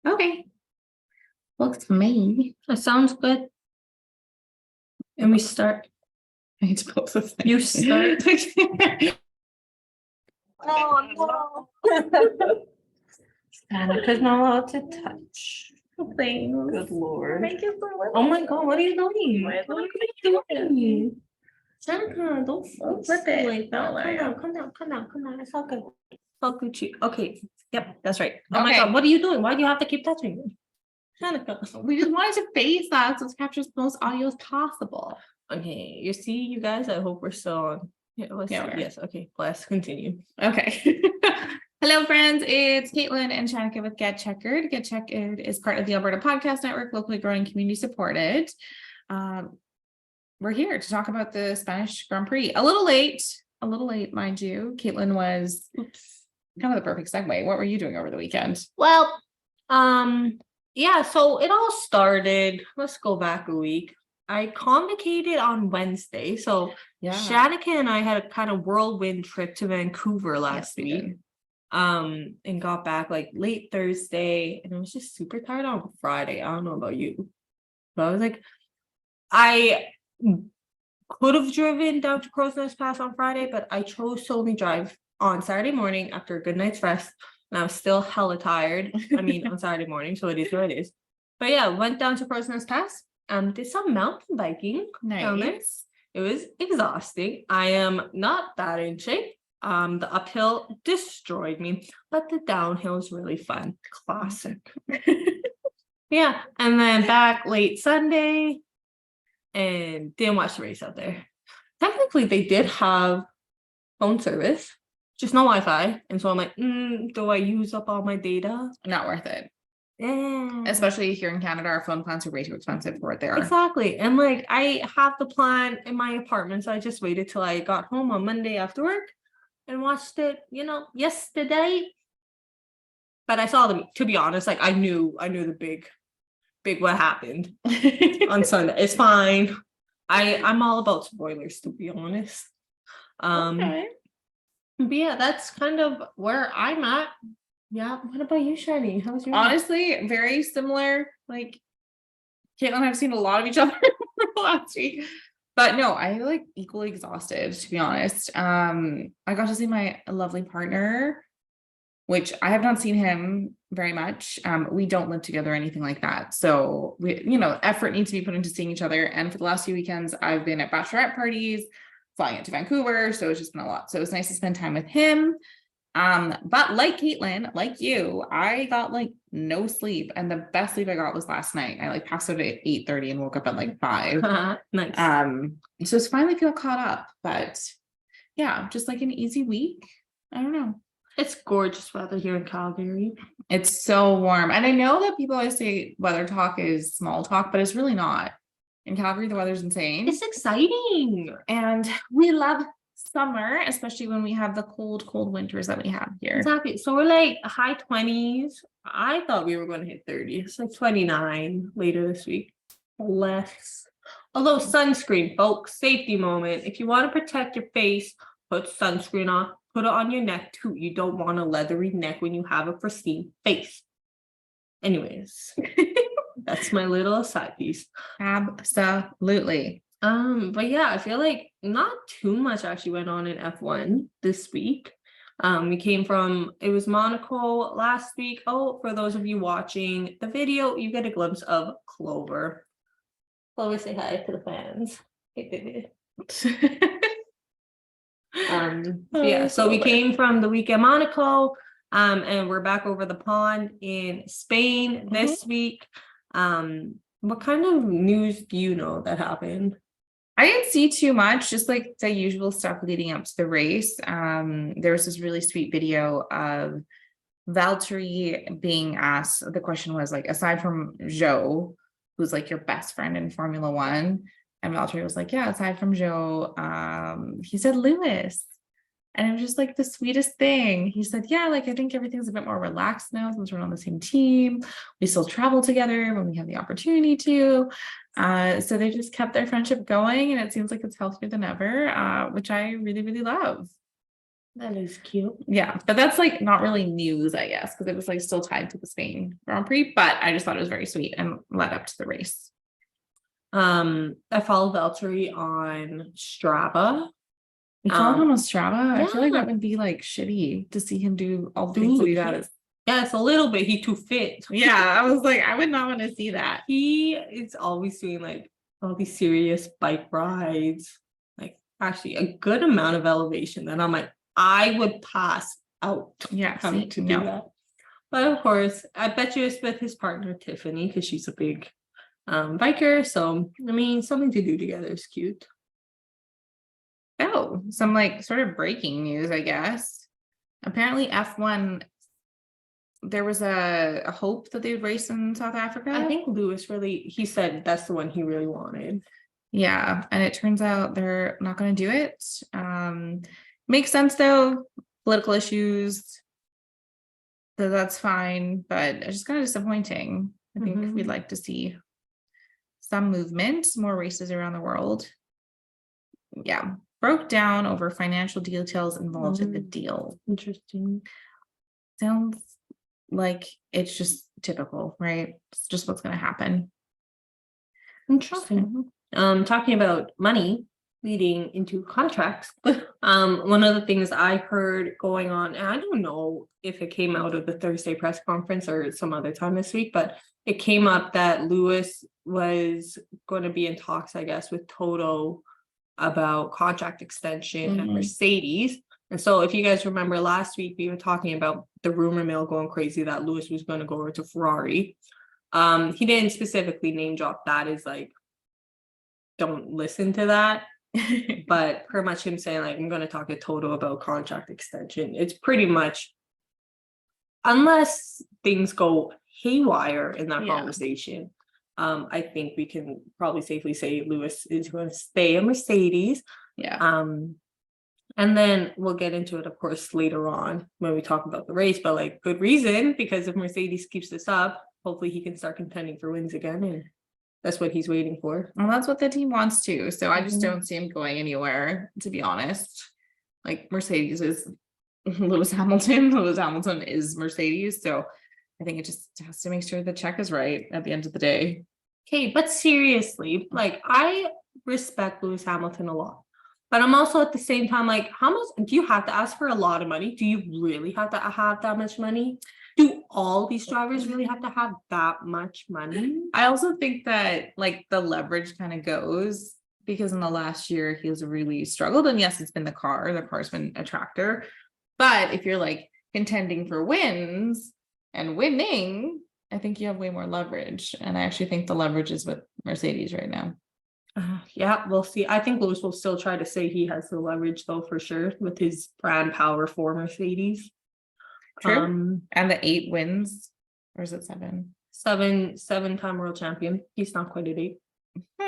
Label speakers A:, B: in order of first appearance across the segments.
A: Okay. Looks to me.
B: That sounds good. And we start.
A: I need to post this thing.
B: You start.
C: Oh no.
B: Annika's not allowed to touch.
C: Things.
B: Good Lord.
C: Make it for
B: Oh my God, what are you doing?
C: What
B: What
C: are
B: are you doing? Shanika, don't
C: flip it.
B: like that.
C: No,
B: Calm down. It's all good. It's all Gucci. Okay. Yep, that's right. Oh my
A: Okay.
B: God, what are you doing? Why do you have to keep touching me? Shanika.
A: We just wanted to face that so it captures the most audio as possible.
B: Okay, you guys, I hope we're still on. Yeah,
A: Yeah,
B: yes, okay, let's continue.
A: Okay. Hello, friends. It's Caitlin and Shanika with Get Checkered. Get Checkered is part of the Alberta Podcast Network, locally growing, community supported. We're here to talk about the Spanish Grand Prix. A little late, mind you. Caitlin was kind of the perfect segue. What were you doing over the weekend?
B: Well, yeah, so it all started, let's go back a week. I convocated on Wednesday. So Shanika and I had a kind of whirlwind trip to Vancouver last week. And got back like late Thursday, and I was just super tired on Friday. I don't know about you, but I was like, I could have driven down to Crow's Nest Pass on Friday, but I chose to only drive on Saturday morning after a good night's rest, and I was still hella tired. I mean, on Saturday morning, so it is what it is. But yeah, went down to Crow's Nest Pass. Did some mountain biking down there. It was exhausting. I am not that in shape. The uphill destroyed me, but the downhill is really fun. Classic. Yeah, and then back late Sunday and didn't watch the race out there. Technically, they did have phone service, just no Wi-Fi. And so I'm like, do I use up all my data?
A: Not worth it.
B: Yeah.
A: Especially here in Canada, our phone plans are way too expensive for what they are.
B: Exactly. And like, I have the plan in my apartment, so I just waited till I got home on Monday after work and watched it, yesterday. But I saw them, to be honest, like I knew the big what happened on Sunday. It's fine. I'm all about spoilers, to be honest.
A: Okay.
B: But yeah, that's kind of where I'm at. Yeah. What about you, Shani? How was your
A: Honestly, very similar. Like Caitlin and I've seen a lot of each other last week. But no, I like equally exhausted, to be honest. I got to see my lovely partner, which I have not seen him very much. We don't live together or anything like that. So we, effort needs to be put into seeing each other. And for the last few weekends, I've been at bachelorette parties, flying into Vancouver. So it's just been a lot. So it was nice to spend time with him. But like Caitlin, like you, I got like no sleep, and the best sleep I got was last night. I like passed out at 8:30 and woke up at like 5.
B: Nice.
A: So it's finally feel caught up, but yeah, just like an easy week. I don't know.
B: It's gorgeous weather here in Calgary.
A: It's so warm, and I know that people always say weather talk is small talk, but it's really not. In Calgary, the weather's insane.
B: It's exciting,
A: and we love summer, especially when we have the cold winters that we have here.
B: Exactly. So we're like high 20s. I thought we were going to hit 30. It's like 29 later this week. Less. Although sunscreen, folks, safety moment. If you want to protect your face, put sunscreen on. Put it on your neck too. You don't want a leathery neck when you have a pristine face. Anyways, that's my little side piece.
A: Absolutely.
B: But yeah, I feel like not too much actually went on in F1 this week. We came from, it was Monaco last week. Oh, for those of you watching the video, you get a glimpse of Clover. Clover, say hi to the fans. Yeah, so we came from the week at Monaco, and we're back over the pond in Spain this week. What kind of news do you know that happened?
A: I didn't see too much, just like the usual stuff leading up to the race. There was this really sweet video of Valtteri being asked, the question was like, aside from Joe, who's like your best friend in Formula One, and Valtteri was like, yeah, aside from Joe, he said Lewis. And it was just like the sweetest thing. He said, yeah, like I think everything's a bit more relaxed now since we're on the same team. We still travel together when we have the opportunity to. So they just kept their friendship going, and it seems like it's healthier than ever, which I really, really love.
B: That is cute.
A: Yeah, but that's like not really news, I guess, because it was like still tied to the Spain Grand Prix, but I just thought it was very sweet and led up to the race.
B: I follow Valtteri on Strava.
A: You follow him on Strava? I feel like
B: yeah.
A: that would be like shitty to see him do all the things that he does.
B: Yeah, it's a little bit. He too fit.
A: Yeah, I was like, I would not want to see that.
B: He is always doing like all these serious bike rides, like actually a good amount of elevation. Then I'm like, I would pass out.
A: Yeah,
B: having to do that. But of course, I bet you it's with his partner Tiffany because she's a big biker. So I mean, something to do together is cute.
A: Oh, some like sort of breaking news, I guess. Apparently, F1. There was a hope that they would race in South Africa.
B: I think Lewis he said that's the one he really wanted.
A: Yeah, and it turns out they're not going to do it. Makes sense though, political issues. So that's fine, but it's just kind of disappointing. I think we'd like to see some movement, more races around the world. Yeah, broke down over financial details involved in the deal.
B: Interesting.
A: Sounds like it's just typical, right? It's just what's going to happen.
B: Interesting. Talking about money leading into contracts. One of the things I heard going on, and I don't know if it came out of the Thursday press conference or some other time this week, but it came up that Lewis was going to be in talks, I guess, with Toto about contract extension at Mercedes. And so if you guys remember last week, we were talking about the rumor mill going crazy that Lewis was going to go over to Ferrari. He didn't specifically name drop that as like, don't listen to that. But pretty much him saying like, I'm going to talk to Toto about contract extension. It's pretty much, unless things go haywire in that conversation, I think we can probably safely say Lewis is going to stay at Mercedes.
A: Yeah.
B: And then we'll get into it, of course, later on when we talk about the race, but like good reason, because if Mercedes keeps this up, hopefully he can start contending for wins again. And that's what he's waiting for.
A: Well, that's what the team wants to. So I just don't see him going anywhere, to be honest. Like Mercedes is Lewis Hamilton. Lewis Hamilton is Mercedes. So I think it just has to make sure the check is right at the end of the day.
B: Okay, but seriously, like I respect Lewis Hamilton a lot. But I'm also at the same time, like, how much do you have to ask for a lot of money? Do you really have to have that much money? Do all these drivers really have to have that much money?
A: I also think that like the leverage kind of goes because in the last year he's really struggled. And yes, it's been the car's been a tractor. But if you're like contending for wins and winning, I think you have way more leverage. And I actually think the leverage is with Mercedes right now.
B: Yeah, we'll see. I think Lewis will still try to say he has the leverage though, for sure, with his brand power for Mercedes.
A: True. And the 8 wins, or is it 7?
B: 7-time world champion. He's not quite at 8.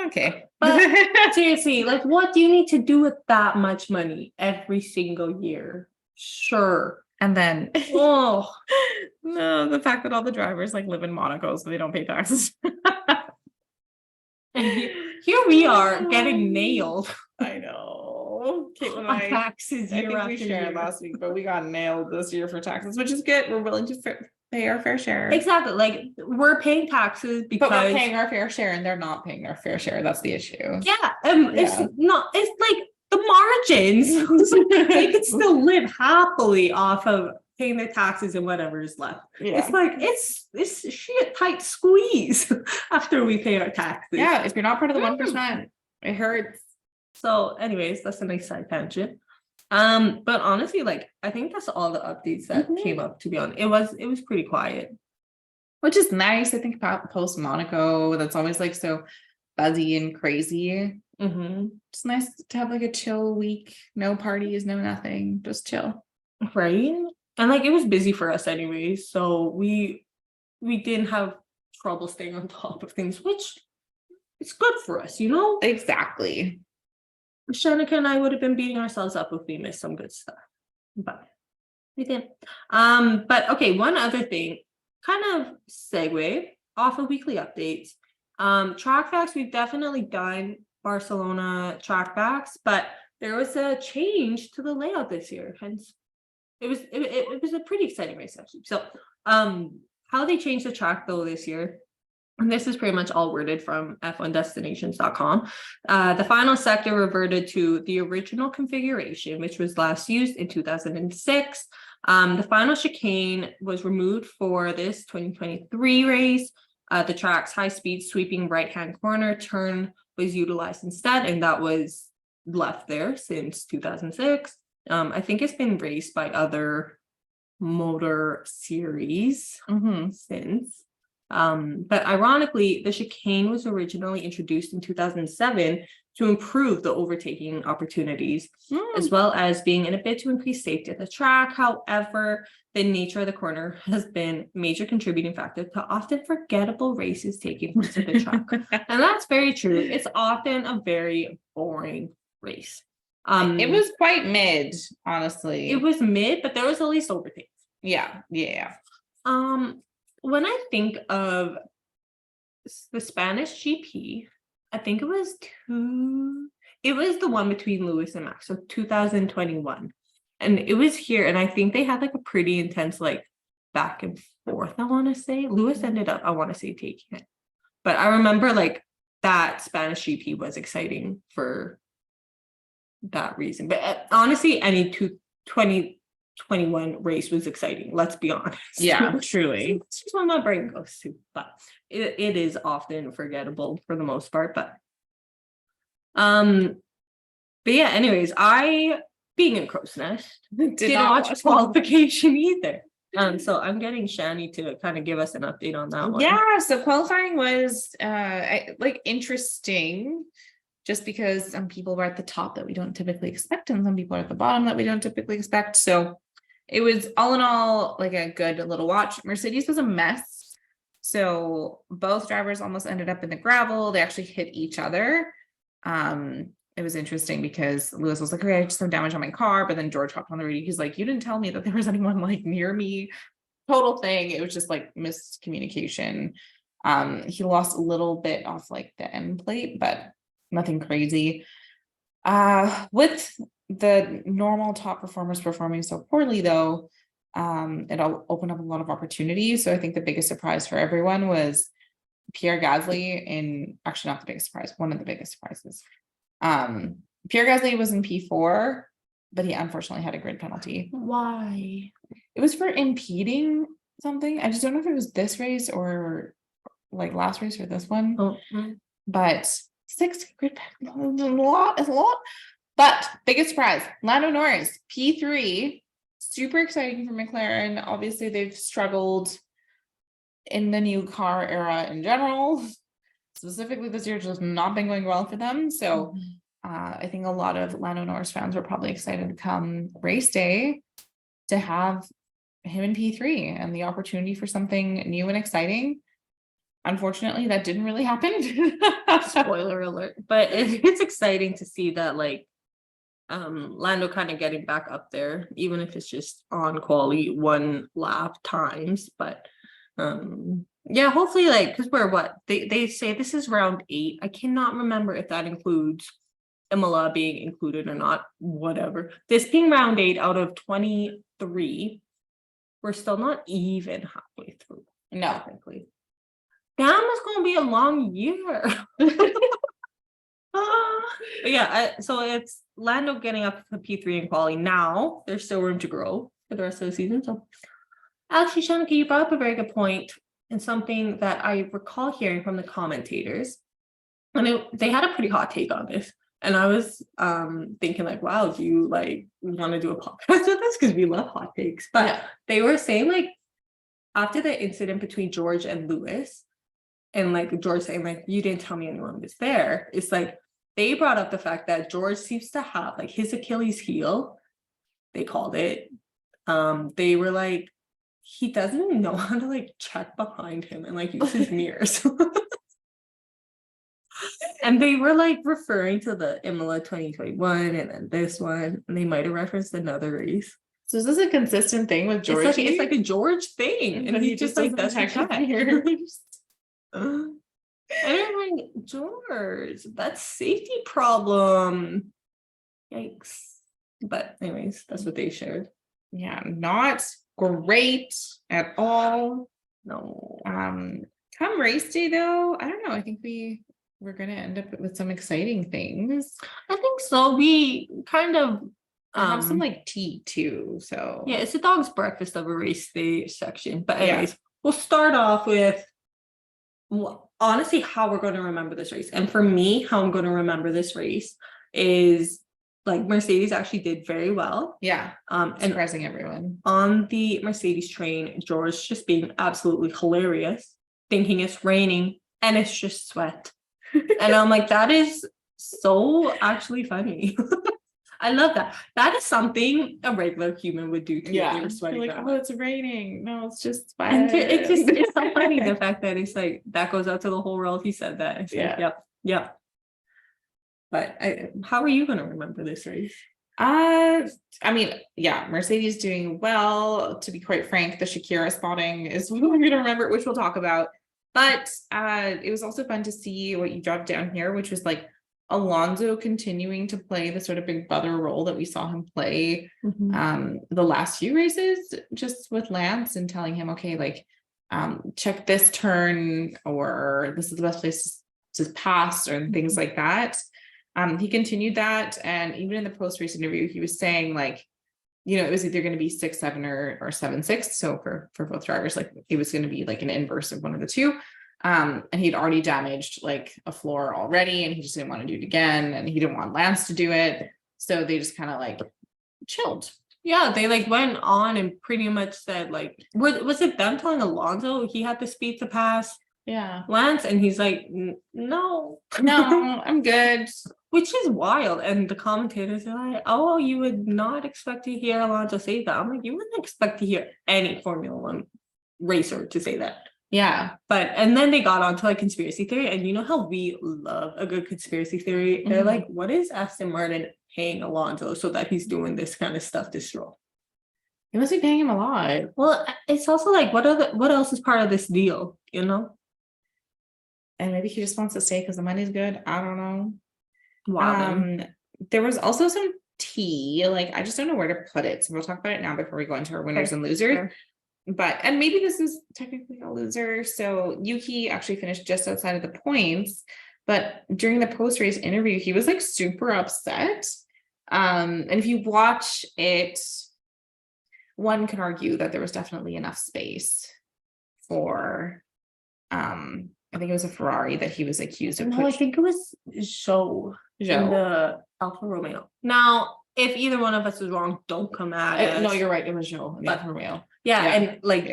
A: Okay.
B: But seriously, like what do you need to do with that much money every single year? Sure.
A: And then
B: oh
A: no, the fact that all the drivers like live in Monaco so they don't pay taxes.
B: And here we are getting nailed.
A: I know. Caitlin and
B: on taxes year
A: I think
B: after
A: we shared
B: year.
A: last week, but we got nailed this year for taxes, which is good. We're willing to pay our fair share.
B: Exactly. Like we're paying taxes because
A: but we're paying our fair share and they're not paying their fair share. That's the issue.
B: Yeah. It's not, it's like the margins. They could still live happily off of paying their taxes and whatever is left. Yeah. It's like it's shit tight squeeze after we pay our taxes.
A: Yeah, if you're not part of the 1%, it hurts.
B: So anyways, that's a nice side tangent. But honestly, like I think that's all the updates that came up, to be honest. It was pretty quiet.
A: Which is nice. I think post Monaco, that's always like so buzzy and crazy. It's nice to have like a chill week, no parties, no nothing, just chill.
B: Right. And like it was busy for us anyways, so we didn't have trouble staying on top of things, which it's good for us, you know?
A: Exactly.
B: Shanika and I would have been beating ourselves up if we missed some good stuff, but we didn't. But okay, one other thing, kind of segue off of weekly updates. Track facts, we've definitely done Barcelona track facts, but there was a change to the layout this year. Hence, it was a pretty exciting race actually. So, how they changed the track though this year, and this is pretty much all worded from f1destinations.com. The final sector reverted to the original configuration, which was last used in 2006. The final chicane was removed for this 2023 race. The track's high-speed sweeping right-hand corner turn was utilized instead, and that was left there since 2006. I think it's been raced by other motor series since. But ironically, the chicane was originally introduced in 2007 to improve the overtaking opportunities, as well as being in a bid to increase safety at the track. However, the nature of the corner has been a major contributing factor to often forgettable races taking place at the track. And that's very true. It's often a very boring race.
A: It was quite mid, honestly.
B: It was mid, but there was at least overtakes.
A: Yeah.
B: When I think of the Spanish GP, I think it was the one between Lewis and Max, so 2021. And it was here, and I think they had like a pretty intense like back and forth, I want to say. Lewis ended up, I want to say, taking it. But I remember like that Spanish GP was exciting for that reason. But honestly, any 2021 race was exciting, let's be honest.
A: Yeah, truly.
B: It's just what my brain goes to, but it is often forgettable for the most part. But yeah, anyways, I, being in Crow's Nest, didn't watch qualification either. So I'm getting Shani to kind of give us an update on that one.
A: Yeah, so qualifying was like interesting, just because some people were at the top that we don't typically expect, and some people are at the bottom that we don't typically expect. So it was all in all like a good little watch. Mercedes was a mess. So both drivers almost ended up in the gravel. They actually hit each other. It was interesting because Lewis was like, okay, I just have damage on my car. But then George hopped on the radio. He's like, you didn't tell me that there was anyone like near me. Total thing. It was just like miscommunication. He lost a little bit off like the end plate, but nothing crazy. With the normal top performers performing so poorly though, it'll open up a lot of opportunities. So I think the biggest surprise for everyone was Pierre Gasly actually not the biggest surprise, one of the biggest surprises. Pierre Gasly was in P4, but he unfortunately had a grid penalty.
B: Why?
A: It was for impeding something. I just don't know if it was this race or like last race or this one. But 6 grid penalties is a lot. But biggest surprise, Lando Norris, P3. Super exciting for McLaren. Obviously, they've struggled in the new car era in general. Specifically this year, just not been going well for them. So I think a lot of Lando Norris fans were probably excited to come race day to have him in P3 and the opportunity for something new and exciting. Unfortunately, that didn't really happen.
B: Spoiler alert. But it's exciting to see that like Lando kind of getting back up there, even if it's just on quali 1 lap times. But yeah, hopefully, like, because we're what they say this is round 8. I cannot remember if that includes Imola being included or not. Whatever, this being round 8 out of 23, we're still not even halfway through.
A: No,
B: technically. Damn, it's gonna be a long year. But yeah, so it's Lando getting up to P3 in quali. Now there's still room to grow for the rest of the season. So actually, Shanika, you brought up a very good point, and something that I recall hearing from the commentators, and they had a pretty hot take on this. And I was thinking like, wow, do you like want to do a podcast with this? Because we love hot takes. But yeah, they were saying like after the incident between George and Lewis, and like George saying like, you didn't tell me anyone was there. It's like they brought up the fact that George seems to have like his Achilles heel, they called it. They were like, he doesn't know how to like check behind him and like use his mirrors. And they were like referring to the Imola 2021 and then this one, and they might have referenced another race.
A: So is this a consistent thing with George?
B: It's like a George thing, and he just like doesn't check. And I'm like, George, that's safety problem. Yikes. But anyways, that's what they shared.
A: Yeah, not great at all.
B: No.
A: Come race day though, I don't know. I think we're gonna end up with some exciting things.
B: I think so. We kind of
A: Have some like tea too. So
B: yeah, it's a dog's breakfast of a race day section. But anyways,
A: yeah.
B: we'll start off with honestly how we're going to remember this race. And for me, how I'm going to remember this race is like Mercedes actually did very well.
A: Yeah.
B: And
A: surprising everyone.
B: On the Mercedes train, George just being absolutely hilarious, thinking it's raining and it's just sweat. And I'm like, that is so actually funny. I love that. That is something a regular human would do too.
A: Yeah.
B: They were sweating.
A: Like, oh, it's raining. No, it's just sweat.
B: And it's so funny the fact that it's like that goes out to the whole world. He said that. It's like, yep. But how are you going to remember this race?
A: I mean, yeah, Mercedes doing well. To be quite frank, the Shakira spotting is what I'm going to remember, which we'll talk about. But it was also fun to see what you dropped down here, which was like Alonso continuing to play the sort of big brother role that we saw him play the last few races, just with Lance and telling him, okay, like check this turn, or this is the best place to pass, or things like that. He continued that, and even in the post-race interview, he was saying like, you know, it was either going to be 6-7 or 7-6. So for both drivers, like it was going to be like an inverse of one of the two. And he'd already damaged like a floor already, and he just didn't want to do it again, and he didn't want Lance to do it. So they just kind of like chilled.
B: Yeah, they like went on and pretty much said like, was it them telling Alonso he had the speed to pass Lance, and he's like, no,
A: I'm good.
B: Which is wild. And the commentators are like, oh, you would not expect to hear Alonso say that. I'm like, you wouldn't expect to hear any Formula One racer to say that.
A: Yeah.
B: But and then they got onto like conspiracy theory, and you know how we love a good conspiracy theory. They're like, what is Aston Martin paying Alonso so that he's doing this kind of stuff to Stroll?
A: He must be paying him a lot.
B: Well, it's also like, what else is part of this deal, you know?
A: And maybe he just wants to stay because the money's good. I don't know.
B: Wow.
A: There was also some tea, like I just don't know where to put it, so we'll talk about it now before we go into our winners and losers. But and maybe this is technically a loser. So Yuki actually finished just outside of the points, but during the post-race interview, he was like super upset. And if you watch it, one can argue that there was definitely enough space for I think it was a Ferrari that he was accused of.
B: No, I think it was Zhou in the Alfa Romeo. Now, if either one of us is wrong, don't come at us.
A: No, you're right. It was Zhou in the Alfa Romeo.
B: And like,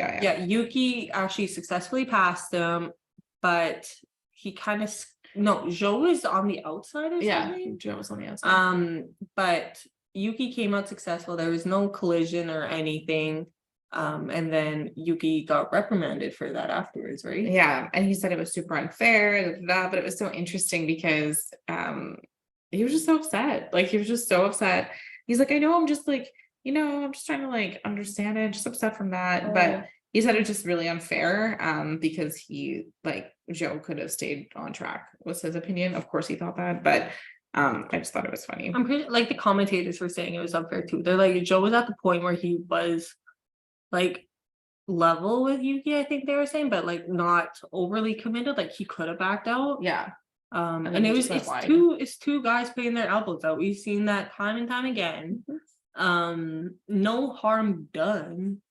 B: Yuki actually successfully passed him, but he kind of Zhou was on the outside or something.
A: Zhou was on the outside.
B: But Yuki came out successful. There was no collision or anything. And then Yuki got reprimanded for that afterwards, right?
A: Yeah, and he said it was super unfair, but it was so interesting because he was just so upset. Like he was just so upset. He's like, I know, I'm just like, you know, I'm just trying to like understand it, just upset from that. But he said it's just really unfair because he like Zhou could have stayed on track, was his opinion. Of course he thought that, but I just thought it was funny.
B: I'm pretty like the commentators were saying it was unfair too. They're like, Zhou was at the point where he was like level with Yuki, I think they were saying, but like not overly committed. Like he could have backed out.
A: Yeah.
B: And it's two guys putting their elbows out. We've seen that time and time again. No harm done.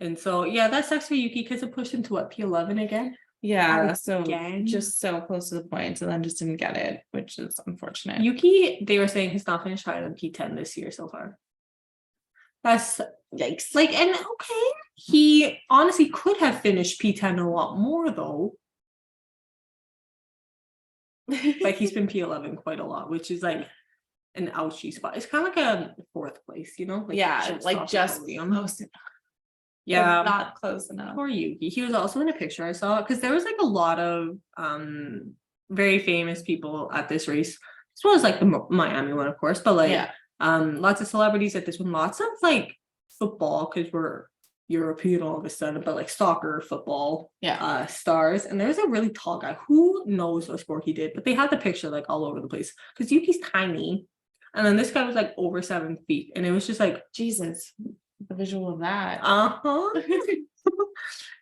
B: And so that sucks for Yuki because it pushed him to what, P11 again?
A: Yeah, so just so close to the point and then just didn't get it, which is unfortunate.
B: Yuki, they were saying he's not finished higher than P10 this year so far. That's yikes. Like, and okay, he honestly could have finished P10 a lot more though. But he's been P11 quite a lot, which is like an ouchie spot. It's kind of like a fourth place, you know? Like just
A: almost.
B: Yeah,
A: not close enough.
B: Poor Yuki. He was also in a picture I saw because there was like a lot of very famous people at this race, as well as like the Miami one, of course, but like lots of celebrities at this one, lots of like football because we're European all of a sudden, but like soccer, football, stars. And there's a really tall guy who knows what sport he did, but they had the picture like all over the place because Yuki's tiny. And then this guy was like over 7 feet. And it was just like,
A: Jesus, the visual of that.
B: it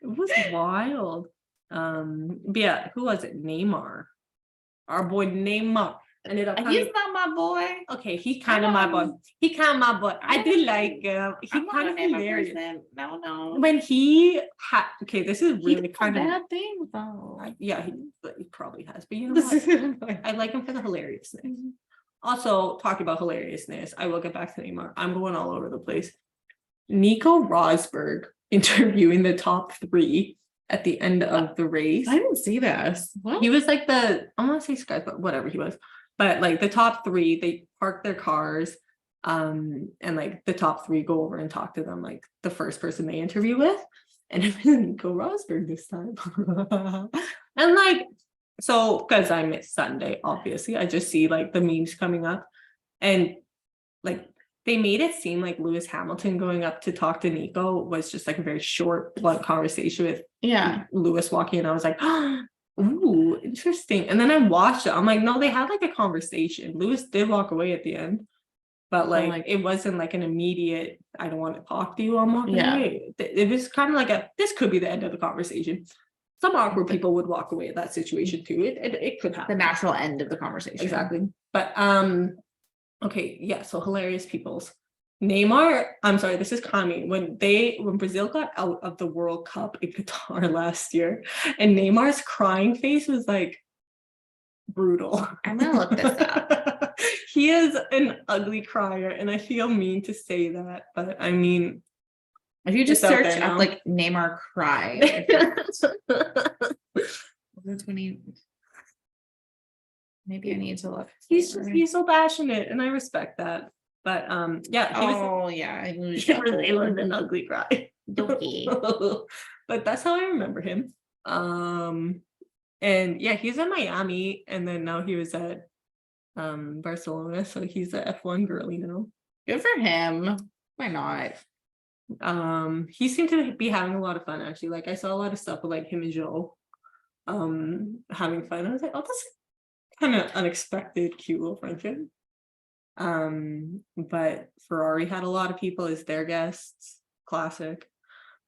B: was wild. But yeah, who was it? Neymar. Our boy Neymar ended up
A: He's not my boy.
B: okay, he's kind of my boy. He kind of my boy. I do like him. He
A: I'm not
B: kind
A: a
B: of
A: Neymar
B: hilarious.
A: person. No.
B: When he had okay, this is
A: He
B: really
A: did
B: kind of
A: bad thing though.
B: yeah, he probably has, but you know what? I like him for the hilariousness. Also, talking about hilariousness, I will get back to Neymar. I'm going all over the place. Nico Rosberg interviewing the top 3 at the end of the race.
A: I didn't see this. What?
B: He was like I want to say Sky, but whatever he was. But like the top 3, they park their cars, and like the top 3 go over and talk to them, like the first person they interview with, and it was Nico Rosberg this time. And like, so because I missed Sunday, obviously, I just see like the memes coming up, and like they made it seem like Lewis Hamilton going up to talk to Nico was just like a very short, blunt conversation with Lewis walking, and I was like, ooh, interesting. And then I watched it. I'm like, no, they had like a conversation. Lewis did walk away at the end, but like it wasn't like an immediate, I don't want to talk to you, I'm walking away. It was kind of like this could be the end of the conversation. Some awkward people would walk away at that situation too. It could happen.
A: The natural end of the conversation.
B: Exactly. But okay, yeah, so hilarious peoples. Neymar, I'm sorry, this is Kami. When Brazil got out of the World Cup in Qatar last year, and Neymar's crying face was like brutal.
A: I'm gonna look this up.
B: He is an ugly crier, and I feel mean to say that, but I mean,
A: if you just search up like Neymar cry. 20. Maybe I need to look.
B: He's so passionate, and I respect that. But yeah,
A: it
B: was an ugly cry. But that's how I remember him. And yeah, he's in Miami, and then now he was at Barcelona, so he's a F1 girly now.
A: Good for him. Why not?
B: He seemed to be having a lot of fun, actually. Like I saw a lot of stuff with like him and Joe having fun. I was like, oh, that's kind of unexpected, cute little friendship. But Ferrari had a lot of people as their guests. Classic.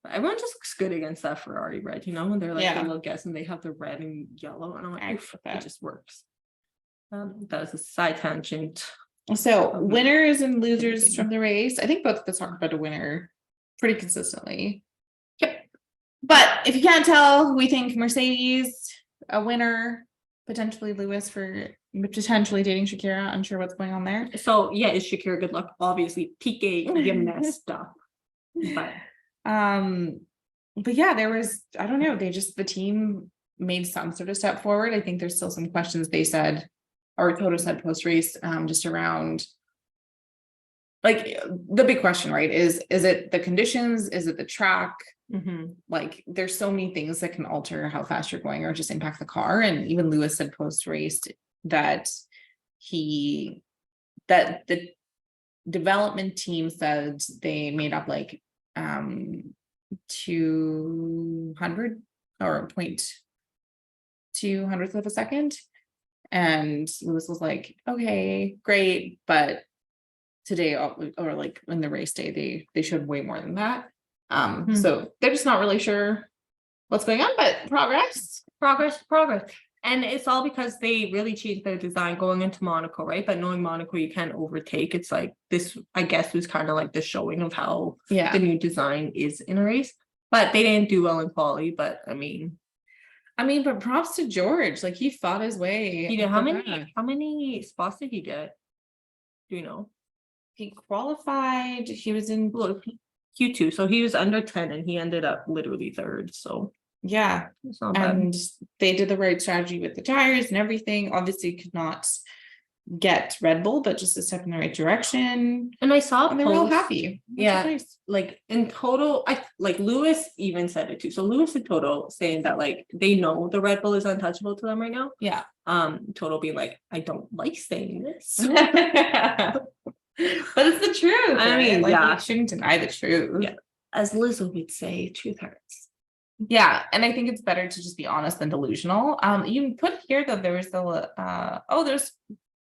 B: But everyone just looks good against that Ferrari red, you know, when they're like the little guests and they have the red and yellow, and I'm like, it just works. That was a side tangent.
A: So winners and losers from the race. I think both of us talked about a winner pretty consistently.
B: Yep.
A: But if you can't tell, we think Mercedes a winner, potentially Lewis for potentially dating Shakira. Unsure what's going on there.
B: So yeah, is Shakira good luck? Obviously, Piqué, you messed up. But
A: yeah, there was, I don't know, the team made some sort of step forward. I think there's still some questions they said, or Toto said post race, just around like the big question, right? Is it the conditions? Is it the track? Like there's so many things that can alter how fast you're going or just impact the car. And even Lewis said post race that the development team said they made up like 200 or 0.2 of a second, and Lewis was like, okay, great, but today or like in the race day they showed way more than that. So they're just not really sure what's going on, but progress.
B: And it's all because they really changed their design going into Monaco, right? But knowing Monaco, you can't overtake. It's like this, I guess, was kind of like the showing of how the new design is in a race. But they didn't do well in quali. But I mean,
A: but props to George. Like he fought his way.
B: He did. How many spots did he get? Do you know?
A: He qualified. He was in
B: Q2, so he was under 10, and he ended up literally third. So.
A: Yeah, and they did the right strategy with the tires and everything. Obviously could not get Red Bull, but just a step in the right direction.
B: And I saw
A: they were all happy.
B: Nice. Like in total, Lewis even said it too. So Lewis and Toto saying that like they know the Red Bull is untouchable to them right now.
A: Yeah.
B: Toto being like, I don't like saying this.
A: But it's the truth.
B: I mean,
A: you shouldn't deny the truth.
B: Yeah. As Lizzo would say, truth hurts.
A: Yeah, and I think it's better to just be honest than delusional. You put here that there was there's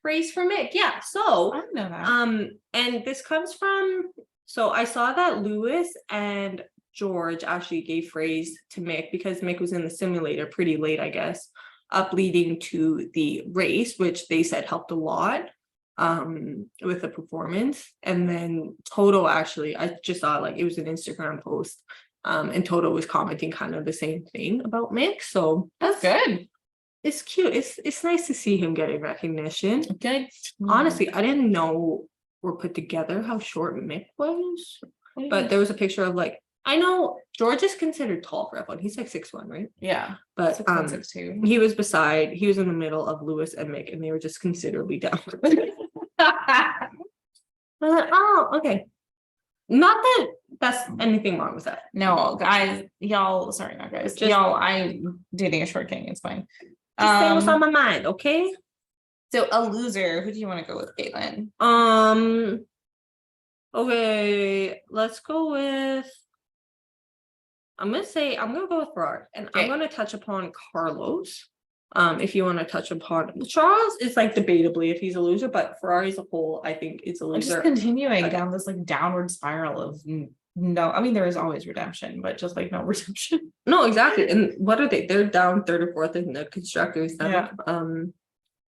B: race for Mick. Yeah. So
A: I didn't know that.
B: and this comes from, so I saw that Lewis and George actually gave praise to Mick because Mick was in the simulator pretty late, I guess, up leading to the race, which they said helped a lot with the performance. And then Toto, actually, I just saw like it was an Instagram post, and Toto was commenting kind of the same thing about Mick. So
A: That's good.
B: it's cute. It's nice to see him getting recognition.
A: Good.
B: Honestly, I didn't know or put together how short Mick was, but there was a picture of like, I know George is considered tall for F1. He's like 6'1", right?
A: Yeah.
B: But
A: 6'1", 6'2".
B: he was in the middle of Lewis and Mick, and they were just considerably down. Oh, okay. Not that that's anything wrong with that.
A: No, guys, y'all, sorry, not guys. Y'all, I'm dating a short king. It's fine.
B: Just say what's on my mind, okay?
A: So a loser, who do you want to go with, Caitlin?
B: Okay, let's go with, I'm gonna go with Ferrari, and I'm gonna touch upon Carlos. If you want to touch upon Charles, is like debatably if he's a loser, but Ferrari as a whole, I think it's a loser.
A: Just continuing down this like downward spiral of no, I mean there is always redemption, but just like no redemption.
B: No, exactly. And what are they? They're down third or fourth in the constructors now.
A: Yeah.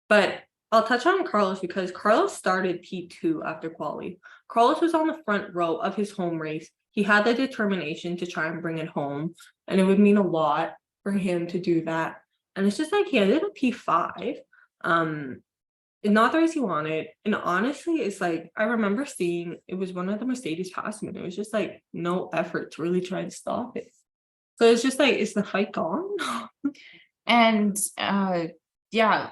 B: But I'll touch on Carlos because Carlos started P2 after quali. Carlos was on the front row of his home race. He had the determination to try and bring it home, and it would mean a lot for him to do that. And it's just like he ended up P5. Not the race he wanted. And honestly, it's like I remember seeing it was one of the Mercedes passing him. It was just like no effort to really try to stop it. So it's just like, is the fight gone?
A: And yeah,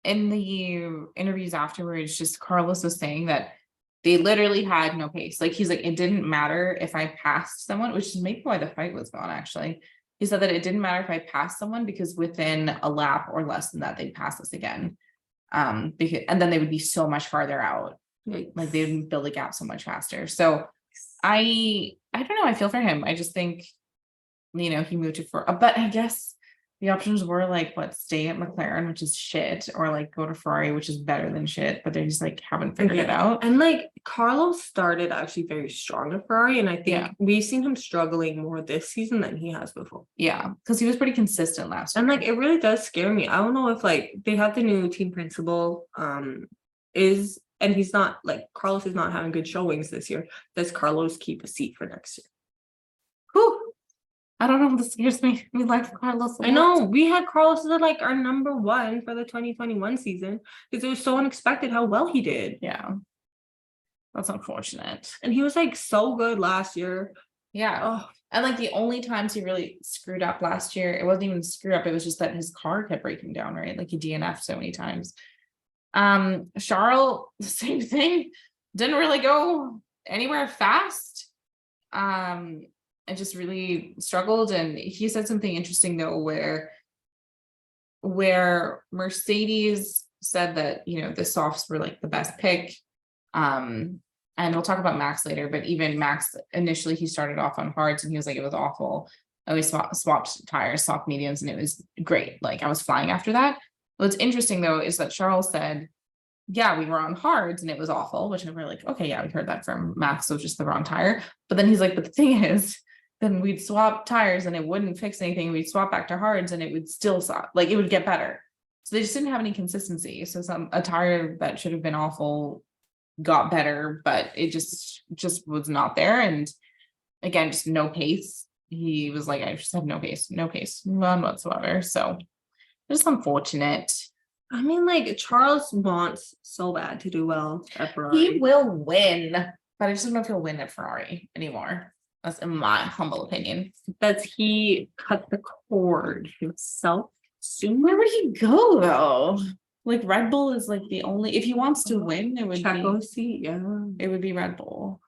A: in the interviews afterwards, just Carlos was saying that they literally had no pace. Like he's like, it didn't matter if I passed someone, which is maybe why the fight was gone, actually. He said that it didn't matter if I passed someone because within a lap or less than that, they'd pass us again. Because and then they would be so much farther out. Like they would build a gap so much faster. So I don't know. I feel for him. I just think, you know, he moved to but I guess the options were like what, stay at McLaren, which is shit, or like go to Ferrari, which is better than shit, but they just like haven't figured it out.
B: And like Carlos started actually very strong at Ferrari, and I think we've seen him struggling more this season than he has before.
A: Yeah, because he was pretty consistent last year.
B: And like it really does scare me. I don't know if like they have the new team principal and he's not like, Carlos is not having good showings this year. Does Carlos keep a seat for next year?
A: Whew. I don't know. This scares me. We like Carlos.
B: I know we had Carlos as like our number one for the 2021 season because it was so unexpected how well he did.
A: Yeah, that's unfortunate.
B: And he was like so good last year.
A: Yeah. Oh. And like the only times he really screwed up last year, it wasn't even screw up. It was just that his car kept breaking down, right? Like he DNF'd so many times. Charles, the same thing. Didn't really go anywhere fast. I just really struggled. And he said something interesting though, where Mercedes said that, you know, the softs were like the best pick. And we'll talk about Max later, but even Max, initially he started off on hards and he was like, it was awful. I always swapped tires, soft mediums, and it was great. Like I was flying after that. What's interesting though, is that Charles said, yeah, we were on hards and it was awful, which I'm really like, okay, yeah, we heard that from Max. So just the wrong tire. But then he's like, but the thing is, then we'd swap tires and it wouldn't fix anything. We'd swap back to hards and it would still stop, like it would get better. So they just didn't have any consistency. So a tire that should have been awful got better, but it just was not there. And again, just no pace. He was like, I just have no pace, none whatsoever. So just unfortunate.
B: I mean, like Charles wants so bad to do well at Ferrari.
A: He will win, but I just don't know if he'll win at Ferrari anymore. That's in my humble opinion.
B: Does he cut the cord himself soon?
A: Where would he go though? Like Red Bull is like the only, if he wants to win, it would it would be Red Bull.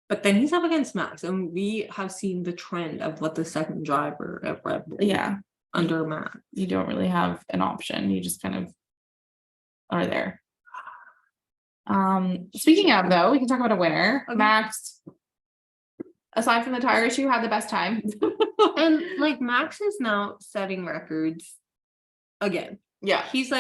B: But then he's up against Max, and we have seen the trend of what the second driver at Red Bull.
A: Yeah.
B: Under Max.
A: You don't really have an option. You just kind of are there. Speaking of though, we can talk about a winner. Okay. Max, aside from the tire issue, had the best time.
B: And like Max is now setting records again.
A: Yeah.
B: He's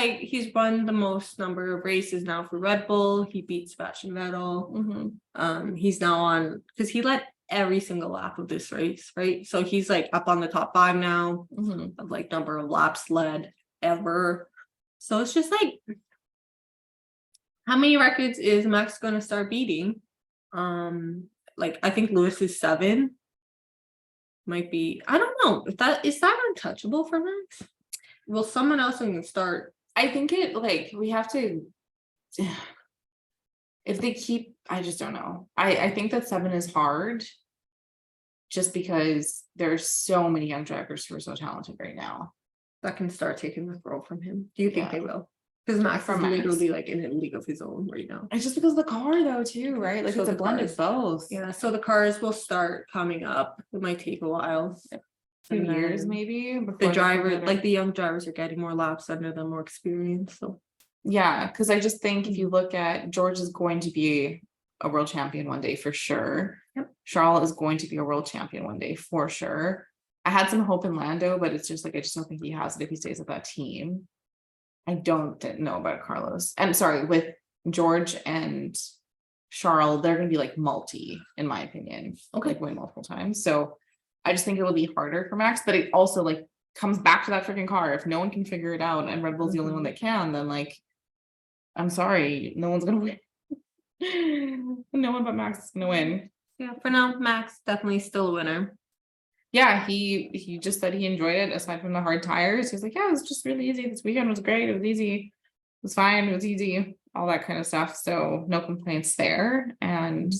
B: won the most number of races now for Red Bull. He beat Sebastian Vettel. He's now on, because he led every single lap of this race, right? So he's like up on the top 5 now of like number of laps led ever. So it's just like, how many records is Max going to start beating? Like I think Lewis is 7. Might be, I don't know if that is that untouchable for Max. Will someone else even start?
A: I think it, like, we have to, if they keep, I just don't know. I think that 7 is hard just because there's so many young drivers who are so talented right now
B: That can start taking the throw from him. Do you think
A: Yeah.
B: they will? Because Max
A: From
B: is
A: Max.
B: literally like in a league of his own right now.
A: It's just because of the car though too, right? Like
B: So
A: it's a
B: the
A: blend
B: cars.
A: of both.
B: Yeah, so the cars will start coming up. It might take a while.
A: 2
B: And
A: years
B: then
A: maybe before
B: The
A: they
B: driver,
A: figure it
B: like
A: out.
B: the young drivers are getting more laps under them, more experience. So
A: Yeah, because I just think if you look at George is going to be a world champion one day for sure.
B: Yep.
A: Charles is going to be a world champion one day for sure. I had some hope in Lando, but it's just like I just don't think he has it if he stays with that team. I don't know about Carlos. And sorry, with George and Charles, they're gonna be like multi, in my opinion.
B: Okay.
A: Like win multiple times. So I just think it will be harder for Max, but it also like comes back to that freaking car. If no one can figure it out and Red Bull's the only one that can, then like I'm sorry, no one's gonna win. No one but Max is gonna win.
B: yeah, for now, Max definitely still a winner.
A: Yeah, he just said he enjoyed it aside from the hard tires. He was like, yeah, it was just really easy. This weekend was great. It was easy. It was fine. It was easy. All that kind of stuff. So no complaints there. And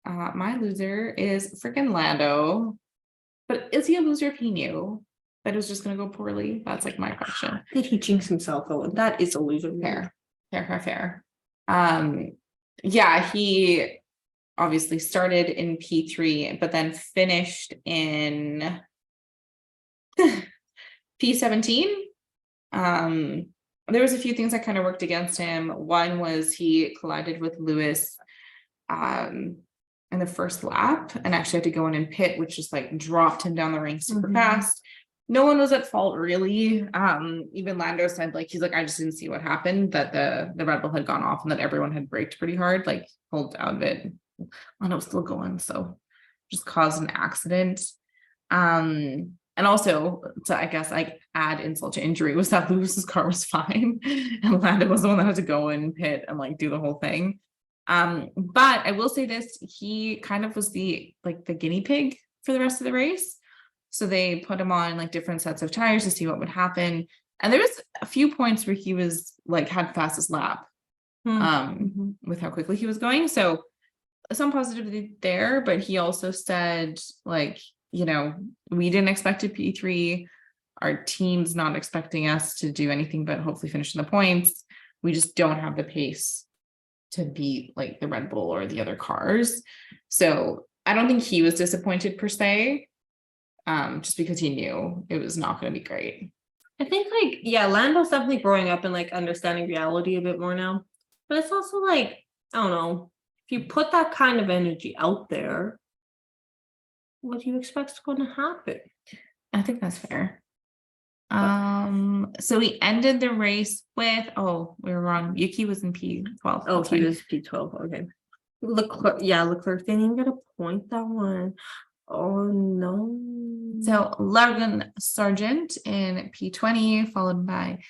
A: my loser is freaking Lando. But is he a loser if he knew that it was just gonna go poorly? That's like my question.
B: Did he jinx himself though? That is a loser.
A: Fair. Yeah, he obviously started in P3, but then finished in P17. There was a few things that kind of worked against him. One was he collided with Lewis in the first lap and actually had to go in and pit, which just like dropped him down the ranks super fast. No one was at fault really. Even Lando said like he's like, I just didn't see what happened, that the Red Bull had gone off and that everyone had braked pretty hard, like pulled out of it. And it was still going, so just caused an accident. And also, so I guess I add insult to injury was that Lewis's car was fine, and Lando was the one that had to go and pit and like do the whole thing. But I will say this: he kind of was the guinea pig for the rest of the race. So they put him on like different sets of tires to see what would happen, and there was a few points where he was like had fastest lap, with how quickly he was going. So some positivity there, but he also said like, you know, we didn't expect a P3. Our team's not expecting us to do anything but hopefully finish in the points. We just don't have the pace to beat like the Red Bull or the other cars. So I don't think he was disappointed per se, just because he knew it was not going to be great.
B: I think like, yeah, Lando's definitely growing up and like understanding reality a bit more now. But it's also like, I don't know, if you put that kind of energy out there, what do you expect is going to happen?
A: I think that's fair. So we ended the race with, we were wrong. Yuki was in P12.
B: Oh, he was P12. Okay. Leclerc didn't even get a point that one. Oh no.
A: So Logan Sargent in P20, followed by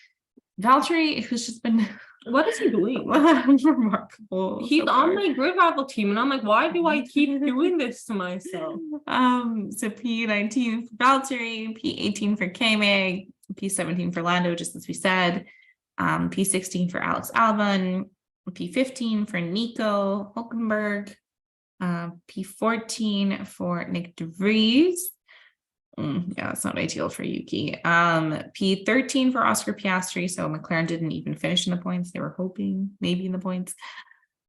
A: Valtteri, who's just been
B: what is he doing?
A: remarkable.
B: He's on my grid rival team, and I'm like, why do I keep doing this to myself?
A: So P19 for Valtteri, P18 for K-Mag, P17 for Lando, just as we said, P16 for Alex Albon, P15 for Nico Hulkenberg, P14 for Nick DeVries. Yeah, that's not ideal for Yuki. P13 for Oscar Piastri. So McLaren didn't even finish in the points. They were hoping maybe in the points.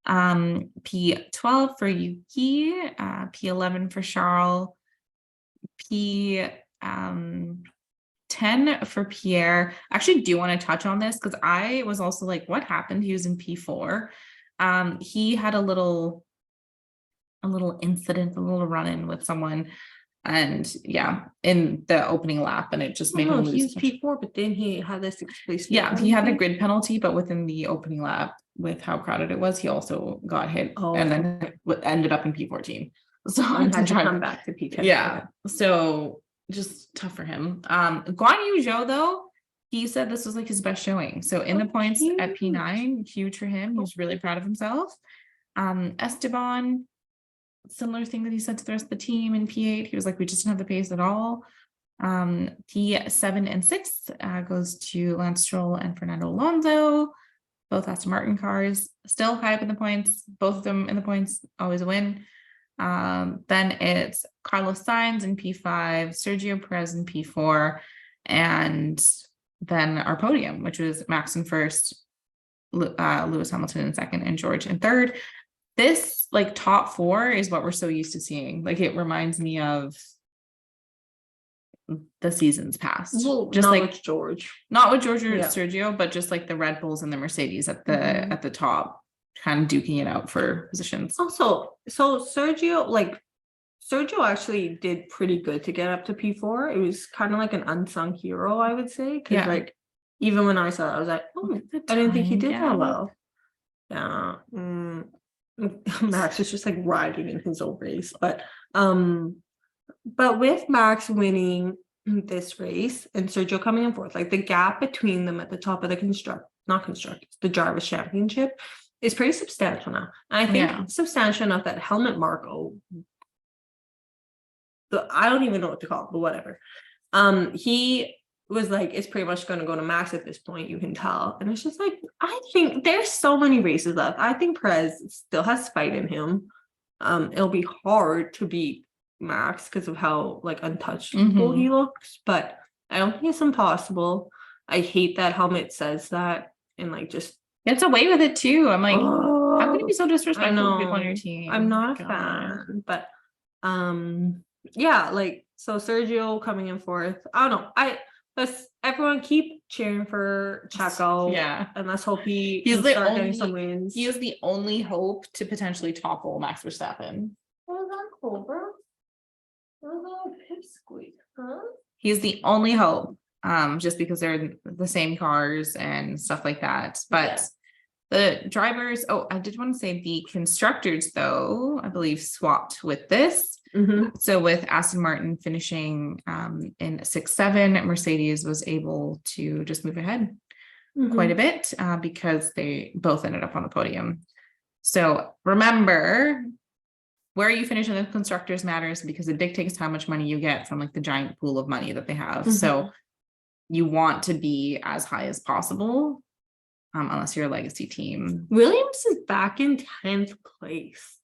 A: P12 for Yuki. P11 for Charles. P10 for Pierre. I actually do want to touch on this because I was also like, what happened? He was in P4. He had a little incident, a little run-in with someone. And yeah, in the opening lap, and it just made him
B: he
A: lose.
B: was P4, but then he had this place.
A: Yeah, he had the grid penalty, but within the opening lap, with how crowded it was, he also got hit and then ended up in P14. So
B: and had to come back to P10.
A: Yeah, so just tough for him. Guan Yu Zhou though, he said this was like his best showing. So in the points at P9, huge for him. He was really proud of himself. Esteban, similar thing that he said to the rest of the team in P8. He was like, we just didn't have the pace at all. P7 and 6 goes to Lance Stroll and Fernando Alonso, both Aston Martin cars, still high up in the points, both of them in the points, always a win. Then it's Carlos Sainz in P5, Sergio Perez in P4, and then our podium, which was Max in first, Lewis Hamilton in second, and George in third. This like top four is what we're so used to seeing. Like it reminds me of the seasons past.
B: Well,
A: just
B: not
A: like
B: with George,
A: not with George or Sergio, but just like the Red Bulls and the Mercedes at the top, kind of duking it out for positions.
B: Also, so Sergio actually did pretty good to get up to P4. It was kind of like an unsung hero, I would say, because like even when I saw it, I was like, oh, I didn't think he did that well. Yeah. Max is just like riding in his own race, but with Max winning this race and Sergio coming in fourth, like the gap between them at the top of the the Drivers' Championship is pretty substantial now. And I think substantial enough that Helmut Marko, I don't even know what to call it, but whatever. He was like, it's pretty much going to go to Max at this point, you can tell. And it's just like, I think there's so many races left. I think Perez still has fight in him. It'll be hard to beat Max because of how like untouchable he looks, but I don't think it's impossible. I hate that Helmut says that and like just
A: gets away with it too. I'm like, how can you be so disrespectful to people on your team?
B: I'm not a fan, but yeah, like so Sergio coming in fourth. I don't know. Let's everyone keep cheering for Checo.
A: Yeah.
B: And let's hope he's getting some wins.
A: He is the only hope to potentially topple Max Verstappen.
B: Oh, that's cool, bro. Oh, pipsqueak, huh?
A: He's the only hope. Just because they're the same cars and stuff like that. But the drivers, I did want to say the constructors, though, I believe swapped with this. So with Aston Martin finishing in 6-7, Mercedes was able to just move ahead quite a bit because they both ended up on the podium. So remember, where you finish in the constructors matters because it dictates how much money you get from like the giant pool of money that they have. So you want to be as high as possible, unless you're a legacy team.
B: Williams is back in 10th place.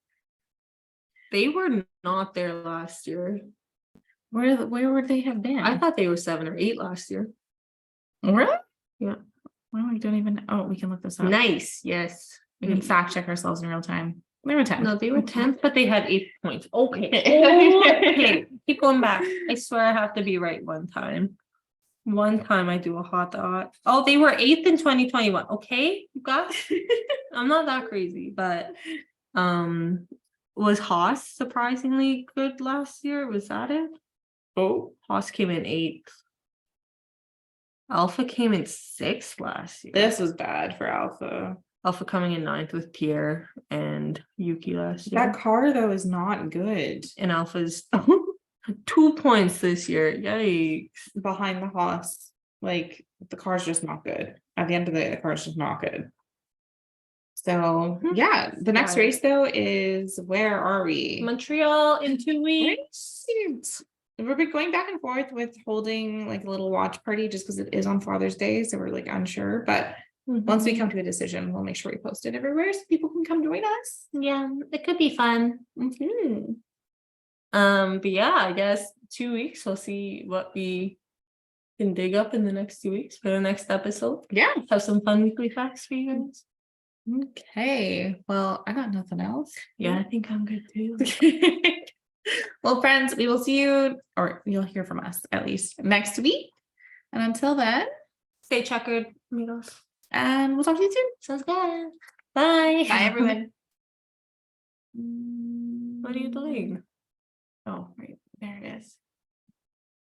B: They were not there last year.
A: Where would they have been?
B: I thought they were 7 or 8 last year.
A: Really?
B: Yeah.
A: Well, we don't even. Oh, we can look this up.
B: Nice. Yes.
A: We can fact check ourselves in real time. They were 10th.
B: No, they were 10th, but they had 8 points. Okay. Okay. Keep going back. I swear I have to be right one time. One time I do a hot dot. Oh, they were 8th in 2021. Okay, you guys. I'm not that crazy, but was Haas surprisingly good last year? Was that it?
A: Oh,
B: Haas came in 8th. Alpha came in 6th last year.
A: This was bad for Alpha.
B: Alpha coming in 9th with Pierre and Yuki last year.
A: That car though is not good.
B: And Alpha's 2 points this year. Yikes.
A: Behind the Haas. Like the car's just not good. At the end of the day, the car's just not good. So yeah, the next race though is, where are we?
B: Montreal in 2 weeks.
A: We're going back and forth with holding like a little watch party just because it is on Father's Day, so we're like unsure. But once we come to a decision, we'll make sure we post it everywhere so people can come join us.
B: Yeah, it could be fun. But yeah, I guess 2 weeks. We'll see what we can dig up in the next 2 weeks for the next episode.
A: Yeah,
B: have some fun weekly facts for you guys.
A: Okay, well, I got nothing else.
B: Yeah, I think I'm good too.
A: Well, friends, we will see you, or you'll hear from us at least next week. And until then,
B: stay checkered, amigos.
A: And we'll talk to you soon.
B: Sounds good. Bye.
A: Bye, everyone.
B: What are you doing?
A: Oh, right. There it is.